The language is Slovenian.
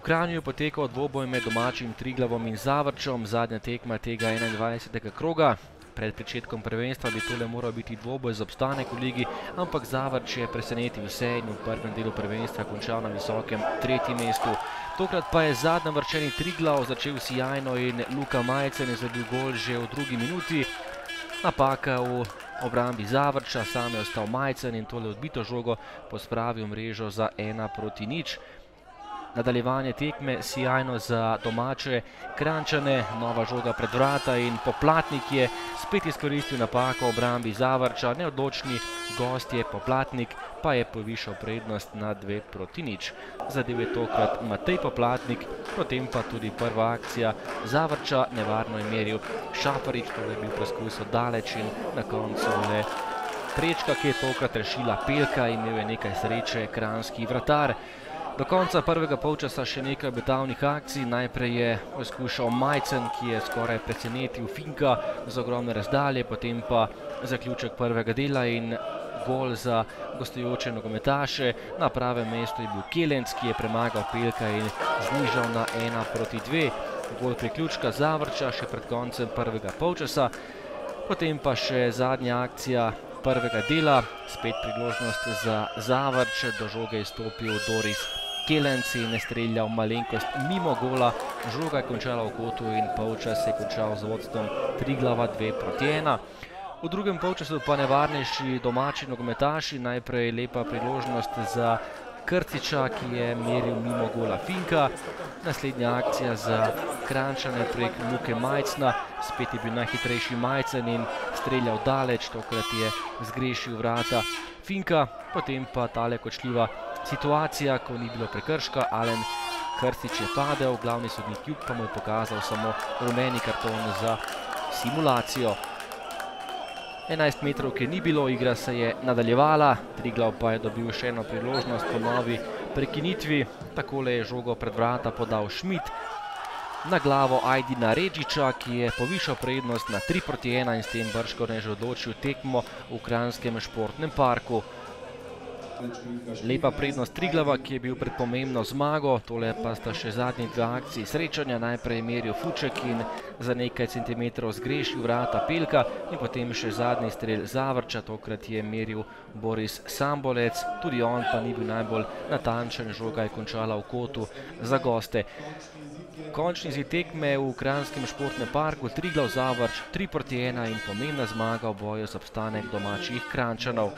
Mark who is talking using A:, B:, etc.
A: Kranju je potekal dvoboj med domačim Triglavom in Zavrčem, zadnja tekma tega 21. kroga. Pred pričetkom prvenstva bi tole moral biti dvoboj za obstanek v ligi, ampak Zavrč je presenetil vse in v prvem delu prvenstva končal na visokem 3. mestu. Tokrat pa je zadnji vrčeni Triglav začel sijajno in Luka Majcen je zabil gol že v 2. minuti. Napaka v obrambi Zavrča, sam je ostal Majcen in tole odbito žogo pospravil v mrežo za 1:0. Nadaljevanje tekme sijajno za domače Kranjčane, nova žoga pred vrata in Poplatnik je spet izkoristil napako v obrambi Zavrča, neodločni gostje Poplatnik pa je povišal prednost na 2:0. Zadel je tokrat Matej Poplatnik, potem pa tudi prva akcija Zavrča, nevarno je meril Šafarič, to je bil preskus oddaleč in na koncu le prečka, ki je tokrat rešila Pelka, imel je nekaj sreče kranjski vratar. Do konca prvega polčasa še nekaj obetavnih akcij. Najprej je poskušal Majcen, ki je skoraj presenetil Finka z ogromne razdalje, potem pa zaključek prvega dela in gol za gostujoče nogometaše. Na pravem mestu je bil Kelenc, ki je premagal Pelka in znižal na 1:2. Gol priključka Zavrča še pred koncem prvega polčasa. Potem pa še zadnja akcija prvega dela, spet priložnost za Zavrč, do žoge je stopil Doris Kelenc in je streljal malenkost mimo gola. Žoga je končala v kotu in polčas je končal z vodstvom Triglava 2:1. V drugem polčasu pa nevarnejši domači nogometaši, najprej lepa priložnost za Krciča, ki je meril mimo gola Finka. Naslednja akcija za Kranjčane prek Luke Majcna, spet je bil najhitrejši Majcen in streljal daleč, tokrat je zgrešil vrata Finka, potem pa tale kočljiva situacija, ko ni bilo prekrška, Alen Krcič je padel, glavni sodnik Jug pa mu je pokazal samo rumeni karton za simulacijo. 11 metrovke ni bilo, igra se je nadaljevala, Triglav pa je dobil še eno priložnost po novi prekinitvi. Takole je žogo pred vrata podal Šmit na glavo Ajdina Redžiča, ki je povišal prednost na 3:1 in s tem bržkone že odločil tekmo v Kranjskem športnem parku. Lepa prednost Triglava, ki je bil pred pomembno zmago, tole pa sta še zadnji dve akciji srečanja. Najprej je meril Fuček in za nekaj centimetrov zgrešil vrata Pelka in potem še zadnji strel Zavrča, tokrat je meril Boris Sambolec, tudi on pa ni bil najbolj natančen, žoga je končala v kotu za goste. Končni izid tekme v Kranjskem športnem parku, Triglav Zavrč 3:1 in pomembna zmaga v boju za obstanek domačih Kranjčanov.